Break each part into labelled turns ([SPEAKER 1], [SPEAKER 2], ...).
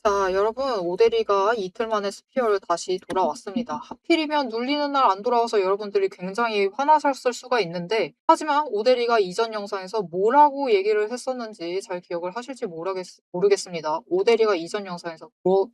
[SPEAKER 1] 자, 여러분, 오데리가 이틀 만에 스피어를 다시 돌아왔습니다. 하필이면 눌리는 날 안 돌아와서 여러분들이 굉장히 화나셨을 수가 있는데, 하지만 오데리가 이전 영상에서 뭐라고 얘기를 했었는지 잘 기억을 하실지 모르겠습니다. 오데리가 이전 영상에서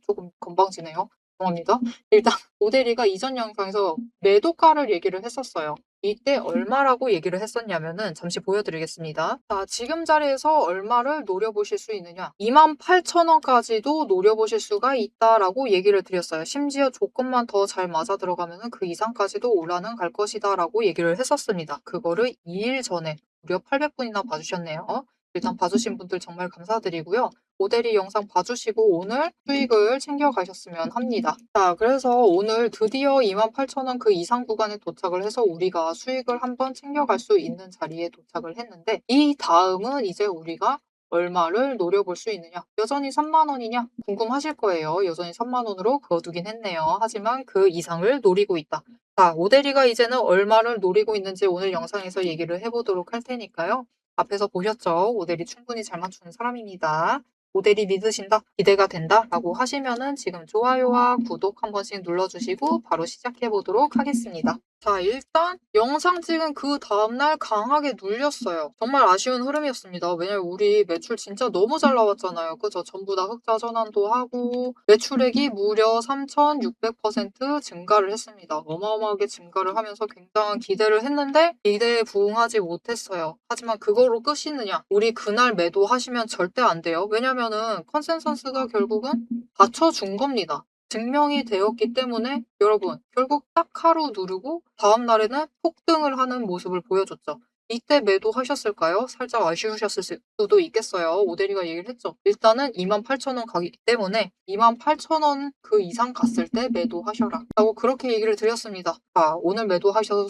[SPEAKER 1] 조금 건방지네요. 죄송합니다. 일단, 오데리가 이전 영상에서 매도가를 얘기를 했었어요. 이때 얼마라고 얘기를 했었냐면은 잠시 보여드리겠습니다. 자, 지금 자리에서 얼마를 노려보실 수 있느냐? 28,000원까지도 노려보실 수가 있다라고 얘기를 드렸어요. 심지어 조건만 더 잘 맞아 들어가면은 그 이상까지도 올라는 갈 것이다라고 얘기를 했었습니다. 그거를 2일 전에 무려 800분이나 봐주셨네요. 일단 봐주신 분들 정말 감사드리고요. 모델이 영상 봐주시고 오늘 수익을 챙겨가셨으면 합니다. 자, 그래서 오늘 드디어 28,000원 그 이상 구간에 도착을 해서 우리가 수익을 한번 챙겨갈 수 있는 자리에 도착을 했는데 이 다음은 이제 우리가 얼마를 노려볼 수 있느냐? 여전히 3만 원이냐? 궁금하실 거예요. 여전히 3만 원으로 그어두긴 했네요. 하지만 그 이상을 노리고 있다. 자, 오데리가 이제는 얼마를 노리고 있는지 오늘 영상에서 얘기를 해보도록 할 테니까요. 앞에서 보셨죠? 오데리 충분히 잘 맞추는 사람입니다. 모델이 믿으신다, 기대가 된다 라고 하시면은 지금 좋아요와 구독 한 번씩 눌러주시고 바로 시작해 보도록 하겠습니다. 자, 일단 영상 찍은 그 다음날 강하게 눌렸어요. 정말 아쉬운 흐름이었습니다. 왜냐면 우리 매출 진짜 너무 잘 나왔잖아요. 그죠? 전부 다 흑자 전환도 하고 매출액이 무려 3,600% 증가를 했습니다. 어마어마하게 증가를 하면서 굉장한 기대를 했는데 기대에 부응하지 못했어요. 하지만 그거로 끝이느냐? 우리 그날 매도하시면 절대 안 돼요. 왜냐면은 컨센서스가 결국은 받쳐준 겁니다. 증명이 되었기 때문에 여러분 결국 딱 하루 누르고 다음 날에는 폭등을 하는 모습을 보여줬죠. 이때 매도하셨을까요? 살짝 아쉬우셨을 수도 있겠어요. 오데리가 얘기를 했죠. 일단은 28,000원 가기 때문에 28,000원 그 이상 갔을 때 매도하셔라 라고 그렇게 얘기를 드렸습니다. 자, 오늘 매도하셔서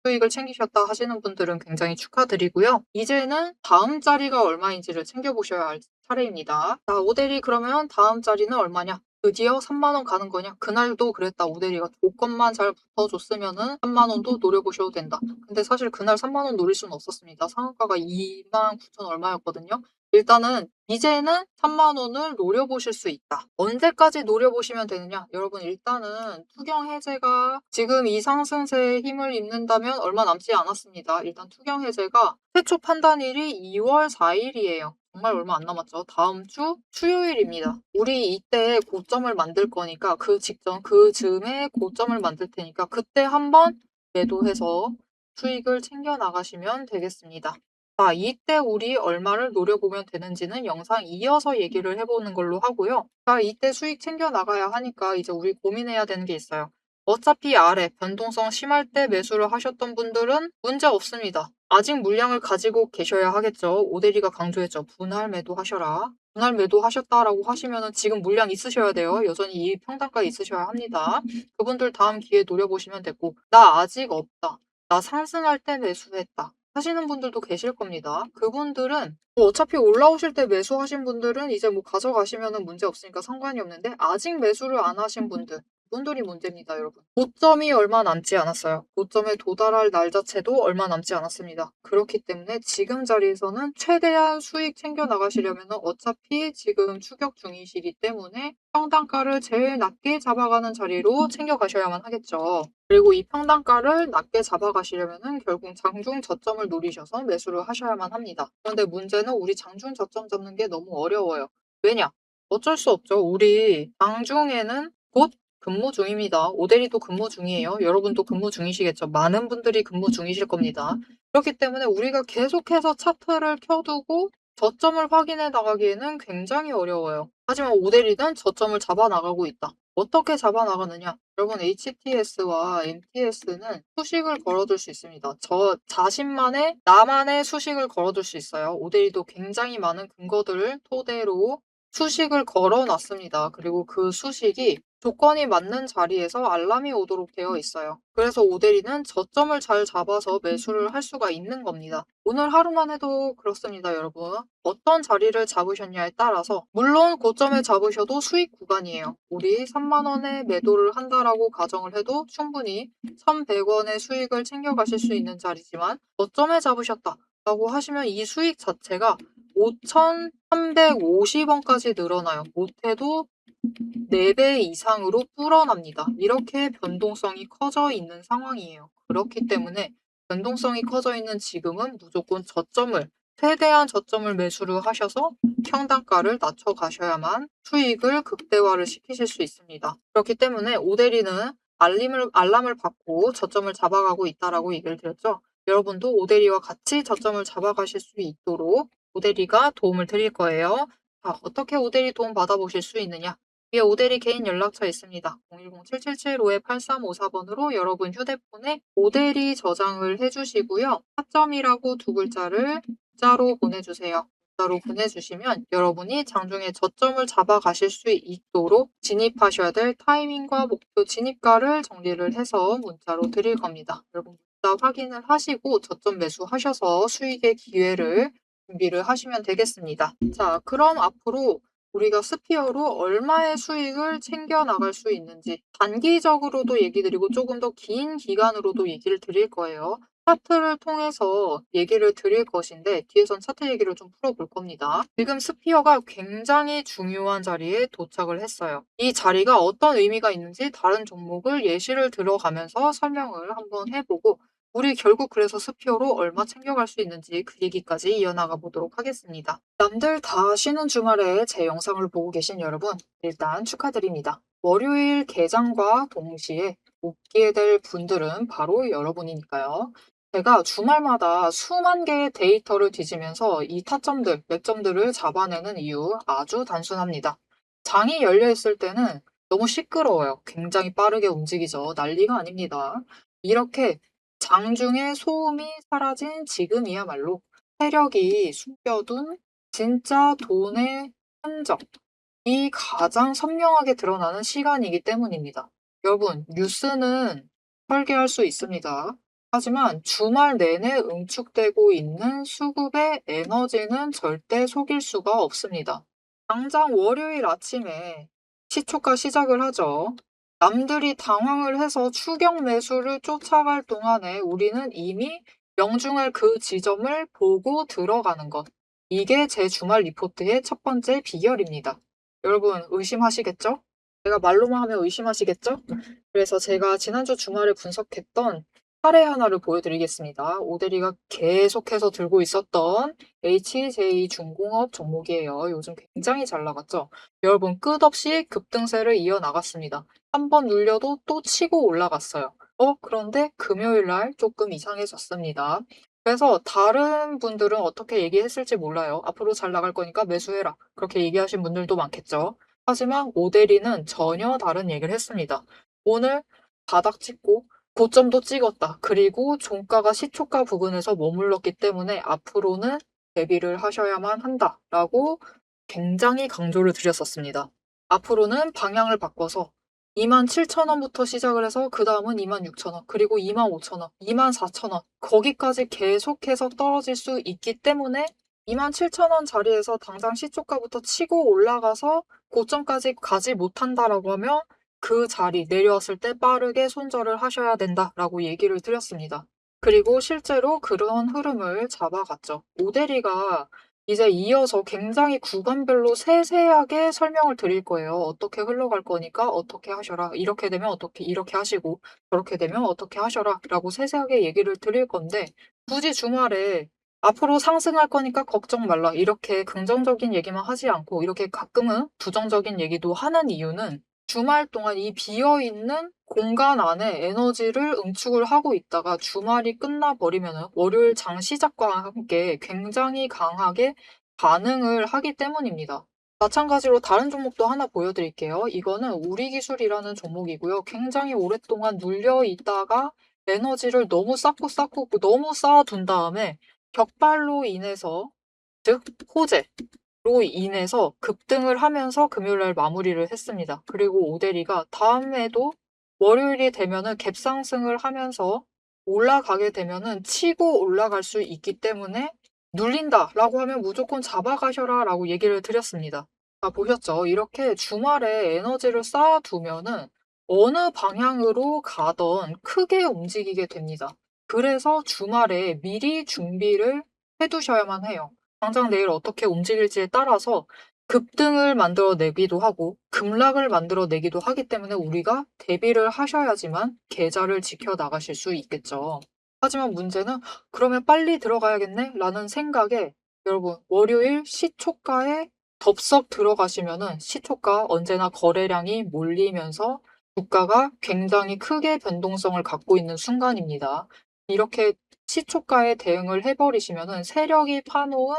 [SPEAKER 1] 수익을 챙기셨다 하시는 분들은 굉장히 축하드리고요. 이제는 다음 자리가 얼마인지를 챙겨보셔야 할 차례입니다. 자, 오데리 그러면 다음 자리는 얼마냐? 드디어 3만 원 가는 거냐? 그날도 그랬다. 오데리가 조건만 잘 붙어줬으면은 3만 원도 노려보셔도 된다. 근데 사실 그날 3만 원 노릴 수는 없었습니다. 상한가가 29,000 얼마였거든요. 일단은 이제는 3만 원을 노려보실 수 있다. 언제까지 노려보시면 되느냐? 여러분 일단은 투경 해제가 지금 이 상승세에 힘을 입는다면 얼마 남지 않았습니다. 일단 투경 해제가 최초 판단일이 2월 4일이에요. 정말 얼마 안 남았죠. 다음 주 수요일입니다. 우리 이때 고점을 만들 거니까 그 직전 그 즈음에 고점을 만들 테니까 그때 한번 매도해서 수익을 챙겨 나가시면 되겠습니다. 자, 이때 우리 얼마를 노려보면 되는지는 영상 이어서 얘기를 해보는 걸로 하고요. 자, 이때 수익 챙겨 나가야 하니까 이제 우리 고민해야 되는 게 있어요. 어차피 아래 변동성 심할 때 매수를 하셨던 분들은 문제 없습니다. 아직 물량을 가지고 계셔야 하겠죠. 오데리가 강조했죠. 분할 매도하셔라. 분할 매도하셨다라고 하시면은 지금 물량 있으셔야 돼요. 여전히 이 평단가에 있으셔야 합니다. 그분들 다음 기회에 노려보시면 되고 나 아직 없다. 나 상승할 때 매수했다. 하시는 분들도 계실 겁니다. 그분들은 뭐 어차피 올라오실 때 매수하신 분들은 이제 뭐 가져가시면은 문제 없으니까 상관이 없는데 아직 매수를 안 하신 분들 분들이 문제입니다, 여러분. 고점이 얼마 남지 않았어요. 고점에 도달할 날 자체도 얼마 남지 않았습니다. 그렇기 때문에 지금 자리에서는 최대한 수익 챙겨 나가시려면 어차피 지금 추격 중이시기 때문에 평단가를 제일 낮게 잡아가는 자리로 챙겨 가셔야만 하겠죠. 그리고 이 평단가를 낮게 잡아가시려면 결국 장중 저점을 노리셔서 매수를 하셔야만 합니다. 그런데 문제는 우리 장중 저점 잡는 게 너무 어려워요. 왜냐? 어쩔 수 없죠. 우리 장중에는 곧 근무 중입니다. 오데리도 근무 중이에요. 여러분도 근무 중이시겠죠. 많은 분들이 근무 중이실 겁니다. 그렇기 때문에 우리가 계속해서 차트를 켜두고 저점을 확인해 나가기에는 굉장히 어려워요. 하지만 오데리는 저점을 잡아 나가고 있다. 어떻게 잡아 나가느냐? 여러분 HTS와 MTS는 수식을 걸어둘 수 있습니다. 저 자신만의 나만의 수식을 걸어둘 수 있어요. 오데리도 굉장히 많은 근거들을 토대로 수식을 걸어 놨습니다. 그리고 그 수식이 조건이 맞는 자리에서 알람이 오도록 되어 있어요. 그래서 오데리는 저점을 잘 잡아서 매수를 할 수가 있는 겁니다. 오늘 하루만 해도 그렇습니다, 여러분. 어떤 자리를 잡으셨냐에 따라서 물론 고점에 잡으셔도 수익 구간이에요. 우리 3만 원에 매도를 한다라고 가정을 해도 충분히 1,100원의 수익을 챙겨가실 수 있는 자리지만 저점에 잡으셨다. 라고 하시면 이 수익 자체가 5,350원까지 늘어나요. 못해도 4배 이상으로 불어납니다. 이렇게 변동성이 커져 있는 상황이에요. 그렇기 때문에 변동성이 커져 있는 지금은 무조건 최대한 저점을 매수를 하셔서 평단가를 낮춰 가셔야만 수익을 극대화를 시키실 수 있습니다. 그렇기 때문에 오데리는 알람을 받고 저점을 잡아가고 있다라고 얘기를 드렸죠. 여러분도 오데리와 같이 저점을 잡아가실 수 있도록 오데리가 도움을 드릴 거예요. 자, 어떻게 오데리 도움 받아보실 수 있느냐? 위에 오데리 개인 연락처 있습니다. 010-7775-8354번으로 여러분 휴대폰에 오데리 저장을 해주시고요. 타점이라고 2글자를 문자로 보내주세요. 문자로 보내주시면 여러분이 장중에 저점을 잡아가실 수 있도록 진입하셔야 될 타이밍과 목표 진입가를 정리를 해서 문자로 드릴 겁니다. 여러분 문자 확인을 하시고 저점 매수하셔서 수익의 기회를 준비를 하시면 되겠습니다. 자, 그럼 앞으로 우리가 스피어로 얼마의 수익을 챙겨 나갈 수 있는지 단기적으로도 얘기 드리고 조금 더 긴 기간으로도 얘기를 드릴 거예요. 차트를 통해서 얘기를 드릴 것인데 뒤에선 차트 얘기를 좀 풀어볼 겁니다. 지금 스피어가 굉장히 중요한 자리에 도착을 했어요. 이 자리가 어떤 의미가 있는지 다른 종목을 예시를 들어가면서 설명을 한번 해보고 우리 결국 그래서 스피어로 얼마 챙겨갈 수 있는지 그 얘기까지 이어나가 보도록 하겠습니다. 남들 다 쉬는 주말에 제 영상을 보고 계신 여러분, 일단 축하드립니다. 월요일 개장과 동시에 웃게 될 분들은 바로 여러분이니까요. 제가 주말마다 수만 개의 데이터를 뒤지면서 이 타점들, 맥점들을 잡아내는 이유 아주 단순합니다. 장이 열려 있을 때는 너무 시끄러워요. 굉장히 빠르게 움직이죠. 난리가 아닙니다. 이렇게 장중에 소음이 사라진 지금이야말로 세력이 숨겨둔 진짜 돈의 흔적이 가장 선명하게 드러나는 시간이기 때문입니다. 여러분, 뉴스는 설계할 수 있습니다. 하지만 주말 내내 응축되고 있는 수급의 에너지는 절대 속일 수가 없습니다. 당장 월요일 아침에 시초가 시작을 하죠. 남들이 당황을 해서 추격 매수를 쫓아갈 동안에 우리는 이미 명중할 그 지점을 보고 들어가는 것. 이게 제 주말 리포트의 첫 번째 비결입니다. 여러분 의심하시겠죠? 제가 말로만 하면 의심하시겠죠? 그래서 제가 지난주 주말에 분석했던 사례 하나를 보여드리겠습니다. 오데리가 계속해서 들고 있었던 HJ중공업 종목이에요. 요즘 굉장히 잘 나갔죠? 여러분 끝없이 급등세를 이어나갔습니다. 한 번 눌려도 또 치고 올라갔어요. 그런데 금요일 날 조금 이상해졌습니다. 그래서 다른 분들은 어떻게 얘기했을지 몰라요. 앞으로 잘 나갈 거니까 매수해라. 그렇게 얘기하신 분들도 많겠죠. 하지만 오데리는 전혀 다른 얘기를 했습니다. 오늘 바닥 찍고 고점도 찍었다. 그리고 종가가 시초가 부근에서 머물렀기 때문에 앞으로는 대비를 하셔야만 한다라고 굉장히 강조를 드렸었습니다. 앞으로는 방향을 바꿔서 27,000원부터 시작을 해서 그 다음은 26,000원, 그리고 25,000원, 24,000원 거기까지 계속해서 떨어질 수 있기 때문에 27,000원 자리에서 당장 시초가부터 치고 올라가서 고점까지 가지 못한다라고 하면 그 자리 내려왔을 때 빠르게 손절을 하셔야 된다라고 얘기를 드렸습니다. 그리고 실제로 그런 흐름을 잡아갔죠. 오데리가 이제 이어서 굉장히 구간별로 세세하게 설명을 드릴 거예요. 어떻게 흘러갈 거니까 어떻게 하셔라. 이렇게 되면 어떻게 이렇게 하시고 저렇게 되면 어떻게 하셔라 라고 세세하게 얘기를 드릴 건데 굳이 주말에 앞으로 상승할 거니까 걱정 말라 이렇게 긍정적인 얘기만 하지 않고 이렇게 가끔은 부정적인 얘기도 하는 이유는 주말 동안 이 비어있는 공간 안에 에너지를 응축을 하고 있다가 주말이 끝나버리면 월요일 장 시작과 함께 굉장히 강하게 반응을 하기 때문입니다. 마찬가지로 다른 종목도 하나 보여드릴게요. 이거는 우리기술이라는 종목이고요. 굉장히 오랫동안 눌려 있다가 에너지를 너무 쌓고 너무 쌓아둔 다음에 격발로 인해서 즉 호재로 인해서 급등을 하면서 금요일날 마무리를 했습니다. 그리고 오데리가 다음에도 월요일이 되면은 갭상승을 하면서 올라가게 되면은 치고 올라갈 수 있기 때문에 눌린다라고 하면 무조건 잡아가셔라라고 얘기를 드렸습니다. 보셨죠? 이렇게 주말에 에너지를 쌓아두면은 어느 방향으로 가던 크게 움직이게 됩니다. 그래서 주말에 미리 준비를 해두셔야만 해요. 당장 내일 어떻게 움직일지에 따라서 급등을 만들어내기도 하고 급락을 만들어내기도 하기 때문에 우리가 대비를 하셔야지만 계좌를 지켜나가실 수 있겠죠. 하지만 문제는 '그러면 빨리 들어가야겠네.' 라는 생각에 여러분 월요일 시초가에 덥석 들어가시면은 시초가 언제나 거래량이 몰리면서 주가가 굉장히 크게 변동성을 갖고 있는 순간입니다. 이렇게 시초가에 대응을 해 버리시면은 세력이 파 놓은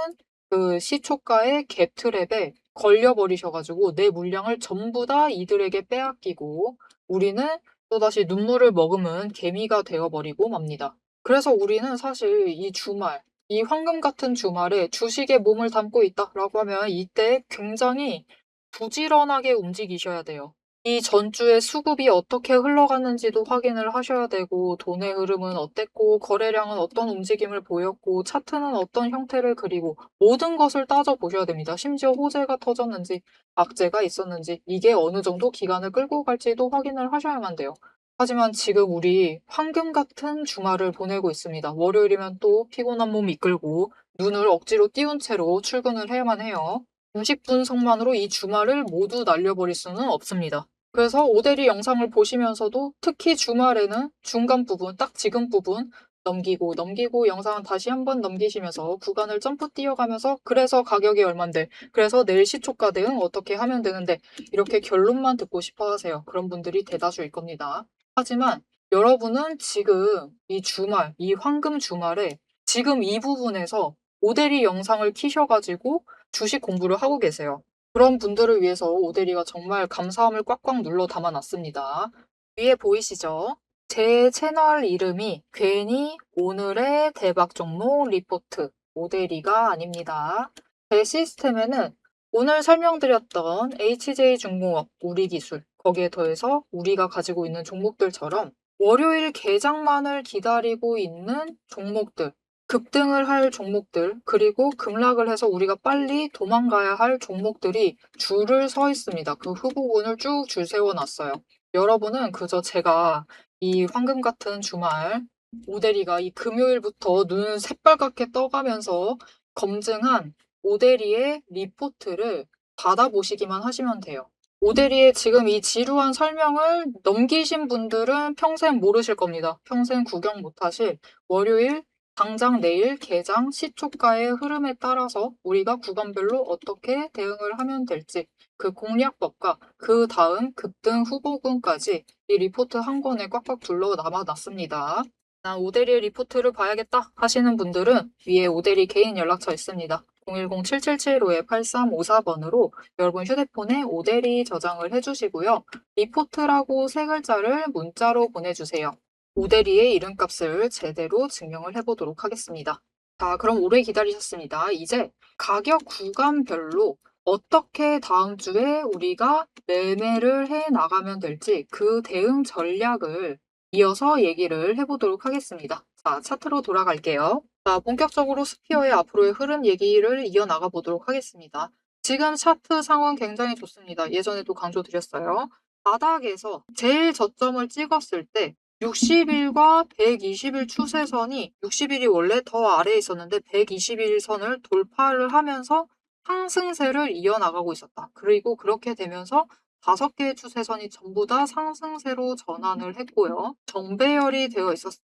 [SPEAKER 1] 그 시초가의 갭 트랩에 걸려 버리셔 가지고 내 물량을 전부 다 이들에게 빼앗기고 우리는 또다시 눈물을 머금은 개미가 되어 버리고 맙니다. 그래서 우리는 사실 이 주말, 이 황금 같은 주말에 '주식에 몸을 담고 있다.'라고 하면 이때 굉장히 부지런하게 움직이셔야 돼요. 이 전주의 수급이 어떻게 흘러갔는지도 확인을 하셔야 되고 돈의 흐름은 어땠고 거래량은 어떤 움직임을 보였고 차트는 어떤 형태를 그리고 모든 것을 따져 보셔야 됩니다. 심지어 호재가 터졌는지 악재가 있었는지 이게 어느 정도 기간을 끌고 갈지도 확인을 하셔야만 돼요. 하지만 지금 우리 황금 같은 주말을 보내고 있습니다. 월요일이면 또 피곤한 몸 이끌고 눈을 억지로 띄운 채로 출근을 해야만 해요. 90분석만으로 이 주말을 모두 날려버릴 수는 없습니다. 그래서 오대리 영상을 보시면서도 특히 주말에는 중간 부분, 딱 지금 부분 넘기고 넘기고 영상은 다시 한번 넘기시면서 구간을 점프 뛰어가면서 그래서 가격이 얼만데 그래서 내일 시초가 대응 어떻게 하면 되는데 이렇게 결론만 듣고 싶어 하세요. 그런 분들이 대다수일 겁니다. 하지만 여러분은 지금 이 주말, 이 황금 주말에 지금 이 부분에서 오대리 영상을 키셔가지고 주식 공부를 하고 계세요. 그런 분들을 위해서 오대리가 정말 감사함을 꽉꽉 눌러 담아 놨습니다. 위에 보이시죠? 제 채널 이름이 괜히 오늘의 대박 종목 리포트 오대리가 아닙니다. 제 시스템에는 오늘 설명드렸던 HJ중공업, 우리기술, 거기에 더해서 우리가 가지고 있는 종목들처럼 월요일 개장만을 기다리고 있는 종목들, 급등을 할 종목들, 그리고 급락을 해서 우리가 빨리 도망가야 할 종목들이 줄을 서 있습니다. 그 후보군을 쭉 줄 세워놨어요. 여러분은 그저 제가 이 황금 같은 주말 오대리가 이 금요일부터 눈을 새빨갛게 떠가면서 검증한 오대리의 리포트를 받아보시기만 하시면 돼요. 오대리의 지금 이 지루한 설명을 넘기신 분들은 평생 모르실 겁니다. 평생 구경 못하실 월요일 당장 내일 개장 시초가의 흐름에 따라서 우리가 구간별로 어떻게 대응을 하면 될지 그 공략법과 그 다음 급등 후보군까지 이 리포트 한 권에 꽉꽉 둘러 남아놨습니다. 난 오대리의 리포트를 봐야겠다 하시는 분들은 위에 오대리 개인 연락처 있습니다. 010-7775-8354번으로 여러분 휴대폰에 오대리 저장을 해주시고요. 리포트라고 세 글자를 문자로 보내주세요. 오대리의 이름값을 제대로 증명을 해보도록 하겠습니다. 자, 그럼 오래 기다리셨습니다. 이제 가격 구간별로 어떻게 다음 주에 우리가 매매를 해 나가면 될지 그 대응 전략을 이어서 얘기를 해보도록 하겠습니다. 자, 차트로 돌아갈게요. 자, 본격적으로 스피어의 앞으로의 흐름 얘기를 이어나가 보도록 하겠습니다. 지금 차트 상황 굉장히 좋습니다. 예전에도 강조드렸어요. 바닥에서 제일 저점을 찍었을 때 60일과 120일 추세선이 60일이 원래 더 아래에 있었는데 120일 선을 돌파를 하면서 상승세를 이어나가고 있었다. 그리고 그렇게 되면서 5개의 추세선이 전부 다 상승세로 전환을 했고요.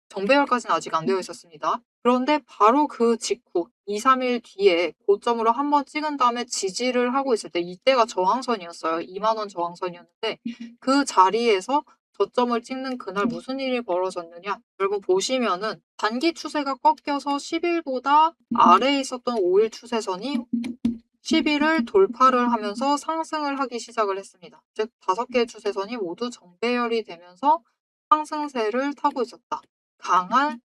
[SPEAKER 1] 정배열까지는 아직 안 되어 있었습니다. 그런데 바로 그 직후 2, 3일 뒤에 고점으로 한번 찍은 다음에 지지를 하고 있을 때 이때가 저항선이었어요. 2만 원 저항선이었는데 그 자리에서 저점을 찍는 그날 무슨 일이 벌어졌느냐? 여러분 보시면은 단기 추세가 꺾여서 10일보다 아래에 있었던 5일 추세선이 10일을 돌파를 하면서 상승을 하기 시작을 했습니다. 즉 5개의 추세선이 모두 정배열이 되면서 상승세를 타고 있었다. 강한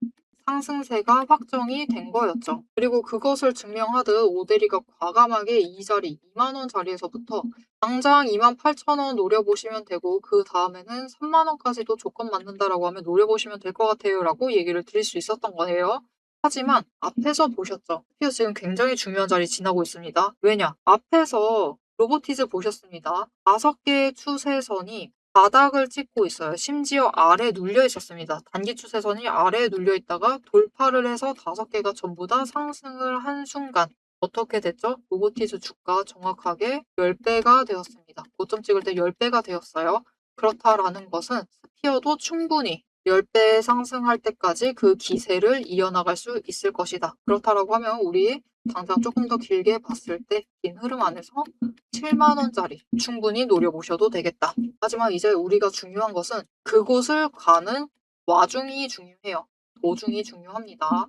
[SPEAKER 1] 상승세가 확정이 된 거였죠. 그리고 그것을 증명하듯 오대리가 과감하게 이 자리 2만 원 자리에서부터 당장 28,000원 노려보시면 되고 그 다음에는 3만 원까지도 조건 맞는다라고 하면 노려보시면 될 것 같아요 라고 얘기를 드릴 수 있었던 거예요. 하지만 앞에서 보셨죠? 스피어 지금 굉장히 중요한 자리 지나고 있습니다. 왜냐? 앞에서 로보티즈 보셨습니다. 5개의 추세선이 바닥을 찍고 있어요. 심지어 아래에 눌려 있었습니다. 단기 추세선이 아래에 눌려 있다가 돌파를 해서 5개가 전부 다 상승을 한 순간 어떻게 됐죠? 로보티즈 주가 정확하게 10배가 되었습니다. 고점 찍을 때 10배가 되었어요. 그렇다라는 것은 스피어도 충분히 10배 상승할 때까지 그 기세를 이어나갈 수 있을 것이다. 그렇다라고 하면 우리 당장 조금 더 길게 봤을 때 긴 흐름 안에서 7만 원짜리 충분히 노려보셔도 되겠다. 하지만 이제 우리가 중요한 것은 그곳을 가는 와중이 중요해요. 도중이 중요합니다.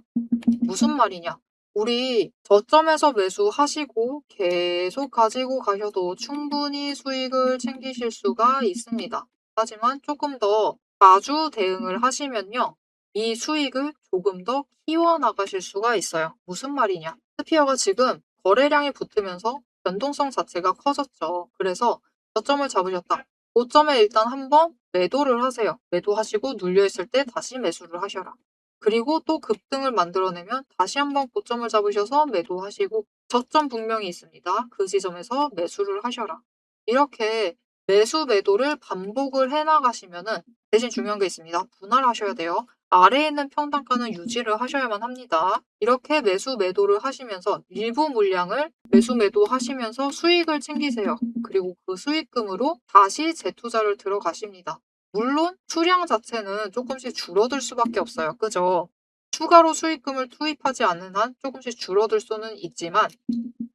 [SPEAKER 1] 무슨 말이냐? 우리 저점에서 매수하시고 계속 가지고 가셔도 충분히 수익을 챙기실 수가 있습니다. 하지만 조금 더 자주 대응을 하시면요. 이 수익을 조금 더 키워나가실 수가 있어요. 무슨 말이냐? 스피어가 지금 거래량이 붙으면서 변동성 자체가 커졌죠. 그래서 저점을 잡으셨다. 고점에 일단 한번 매도를 하세요. 매도하시고 눌려있을 때 다시 매수를 하셔라. 그리고 또 급등을 만들어내면 다시 한번 고점을 잡으셔서 매도하시고 저점 분명히 있습니다. 그 지점에서 매수를 하셔라. 이렇게 매수 매도를 반복을 해나가시면은 대신 중요한 게 있습니다. 분할하셔야 돼요. 아래에 있는 평단가는 유지를 하셔야만 합니다. 이렇게 매수 매도를 하시면서 일부 물량을 매수 매도 하시면서 수익을 챙기세요. 그리고 그 수익금으로 다시 재투자를 들어가십니다. 물론 수량 자체는 조금씩 줄어들 수밖에 없어요. 그죠? 추가로 수익금을 투입하지 않는 한 조금씩 줄어들 수는 있지만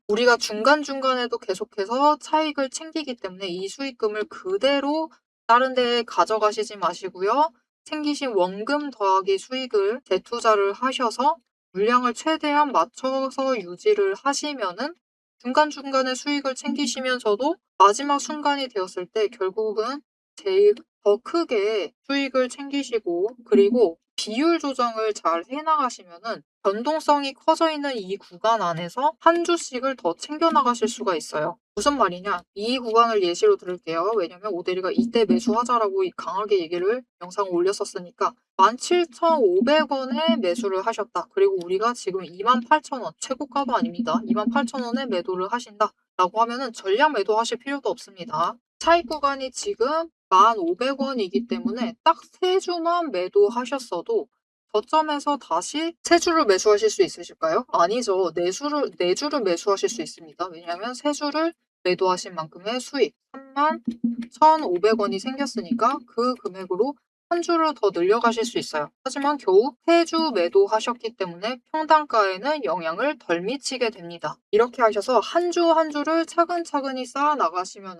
[SPEAKER 1] 우리가 중간중간에도 계속해서 차익을 챙기기 때문에 이 수익금을 그대로 다른 데에 가져가시지 마시고요. 챙기신 원금 더하기 수익을 재투자를 하셔서 물량을 최대한 맞춰서 유지를 하시면은 중간중간에 수익을 챙기시면서도 마지막 순간이 되었을 때 결국은 제일 더 크게 수익을 챙기시고 그리고 비율 조정을 잘 해나가시면은 변동성이 커져 있는 이 구간 안에서 한 주씩을 더 챙겨나가실 수가 있어요. 무슨 말이냐? 이 구간을 예시로 들을게요. 왜냐면 오데리가 이때 매수하자라고 강하게 얘기를 영상을 올렸었으니까 17,500원에 매수를 하셨다. 그리고 우리가 지금 28,000원 최고가도 아닙니다. 28,000원에 매도를 하신다. 라고 하면은 전량 매도하실 필요도 없습니다. 차익 구간이 지금 1,500원이기 때문에 딱 3주만 매도하셨어도 저점에서 다시 3주를 매수하실 수 있으실까요? 아니죠. 4주를 매수하실 수 있습니다. 왜냐하면 3주를 매도하신 만큼의 수익 31,500원이 생겼으니까 그 금액으로 한 주를 더 늘려가실 수 있어요. 하지만 겨우 3주 매도하셨기 때문에 평단가에는 영향을 덜 미치게 됩니다. 이렇게 하셔서 한 주 한 주를 차근차근히 쌓아 나가시면은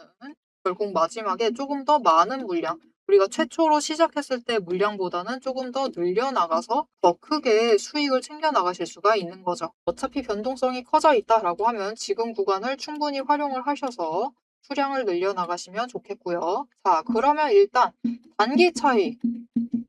[SPEAKER 1] 결국 마지막에 조금 더 많은 물량, 우리가 최초로 시작했을 때 물량보다는 조금 더 늘려나가서 더 크게 수익을 챙겨 나가실 수가 있는 거죠. 어차피 변동성이 커져 있다라고 하면 지금 구간을 충분히 활용을 하셔서 수량을 늘려나가시면 좋겠고요. 자, 그러면 일단 단기 차익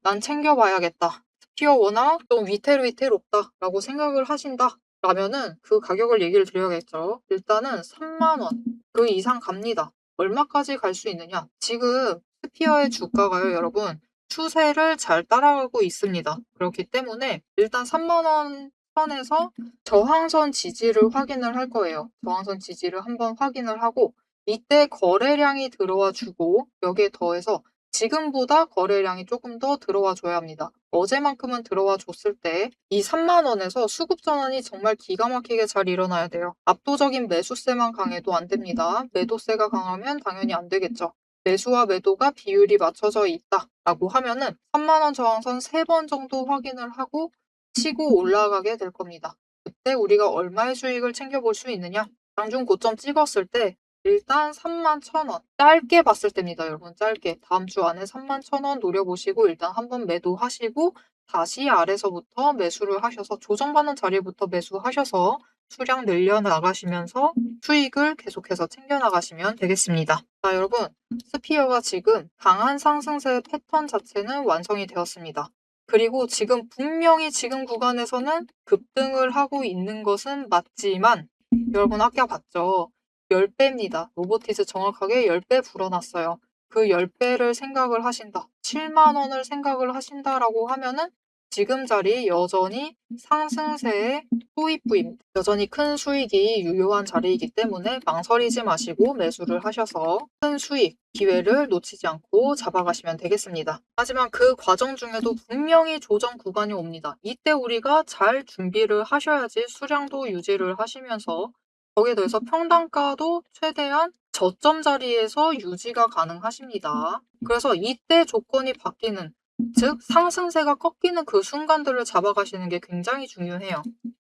[SPEAKER 1] 난 챙겨봐야겠다. 스피어 워낙 좀 위태롭다라고 생각을 하신다. 라면은 그 가격을 얘기를 드려야겠죠. 일단은 3만 원. 그 이상 갑니다. 얼마까지 갈 수 있느냐? 지금 스피어의 주가가요, 여러분. 추세를 잘 따라가고 있습니다. 그렇기 때문에 일단 3만 원 선에서 저항선 지지를 확인을 할 거예요. 저항선 지지를 한번 확인을 하고 이때 거래량이 들어와 주고 여기에 더해서 지금보다 거래량이 조금 더 들어와 줘야 합니다. 어제만큼은 들어와 줬을 때 이 3만 원에서 수급 전환이 정말 기가 막히게 잘 일어나야 돼요. 압도적인 매수세만 강해도 안 됩니다. 매도세가 강하면 당연히 안 되겠죠. 매수와 매도가 비율이 맞춰져 있다라고 하면은 3만 원 저항선 3번 정도 확인을 하고 치고 올라가게 될 겁니다. 그때 우리가 얼마의 수익을 챙겨볼 수 있느냐? 장중 고점 찍었을 때 일단 31,000원. 짧게 봤을 때입니다, 여러분. 짧게. 다음 주 안에 31,000원 노려보시고 일단 한번 매도하시고 다시 아래서부터 매수를 하셔서 조정받는 자리부터 매수하셔서 수량 늘려나가시면서 수익을 계속해서 챙겨나가시면 되겠습니다. 자, 여러분. 스피어가 지금 강한 상승세 패턴 자체는 완성이 되었습니다. 그리고 지금 분명히 지금 구간에서는 급등을 하고 있는 것은 맞지만 여러분 아까 봤죠? 10배입니다. 로보티스 정확하게 10배 불어났어요. 그 10배를 생각을 하신다. 7만 원을 생각을 하신다라고 하면은 지금 자리 여전히 상승세의 소입부입니다. 여전히 큰 수익이 유효한 자리이기 때문에 망설이지 마시고 매수를 하셔서 큰 수익, 기회를 놓치지 않고 잡아가시면 되겠습니다. 하지만 그 과정 중에도 분명히 조정 구간이 옵니다. 이때 우리가 잘 준비를 하셔야지 수량도 유지를 하시면서 거기에 더해서 평단가도 최대한 저점 자리에서 유지가 가능하십니다. 그래서 이때 조건이 바뀌는, 즉 상승세가 꺾이는 그 순간들을 잡아가시는 게 굉장히 중요해요.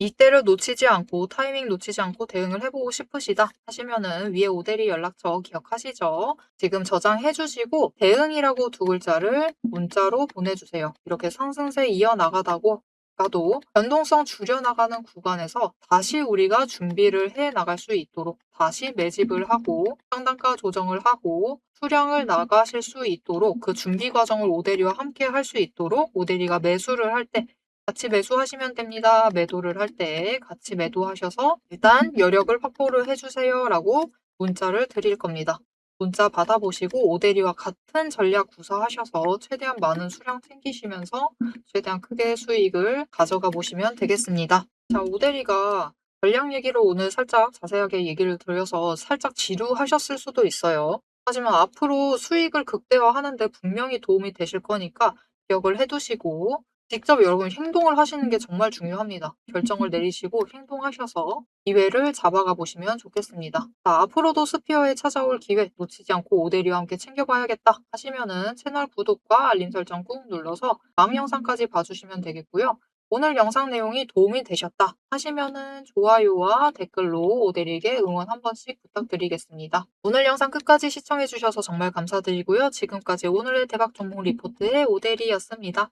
[SPEAKER 1] 이때를 놓치지 않고 타이밍 놓치지 않고 대응을 해보고 싶으시다 하시면은 위에 오대리 연락처 기억하시죠? 지금 저장해 주시고 대응이라고 두 글자를 문자로 보내주세요. 이렇게 상승세 이어나가다고 가도 변동성 줄여나가는 구간에서 다시 우리가 준비를 해 나갈 수 있도록 다시 매집을 하고 상단가 조정을 하고 수량을 나가실 수 있도록 그 준비 과정을 오대리와 함께 할 수 있도록 오대리가 매수를 할 때 같이 매수하시면 됩니다. 매도를 할 때 같이 매도하셔서 일단 여력을 확보를 해주세요라고 문자를 드릴 겁니다. 문자 받아보시고 오대리와 같은 전략 구사하셔서 최대한 많은 수량 챙기시면서 최대한 크게 수익을 가져가 보시면 되겠습니다. 자, 오대리가 전략 얘기를 오늘 살짝 자세하게 얘기를 드려서 살짝 지루하셨을 수도 있어요. 하지만 앞으로 수익을 극대화하는데 분명히 도움이 되실 거니까 기억을 해두시고 직접 여러분 행동을 하시는 게 정말 중요합니다. 결정을 내리시고 행동하셔서 기회를 잡아가 보시면 좋겠습니다. 자, 앞으로도 스피어에 찾아올 기회 놓치지 않고 오대리와 함께 챙겨봐야겠다 하시면은 채널 구독과 알림 설정 꾹 눌러서 다음 영상까지 봐주시면 되겠고요. 오늘 영상 내용이 도움이 되셨다 하시면은 좋아요와 댓글로 오대리에게 응원 한 번씩 부탁드리겠습니다. 오늘 영상 끝까지 시청해주셔서 정말 감사드리고요. 지금까지 오늘의 대박 종목 리포트의 오대리였습니다.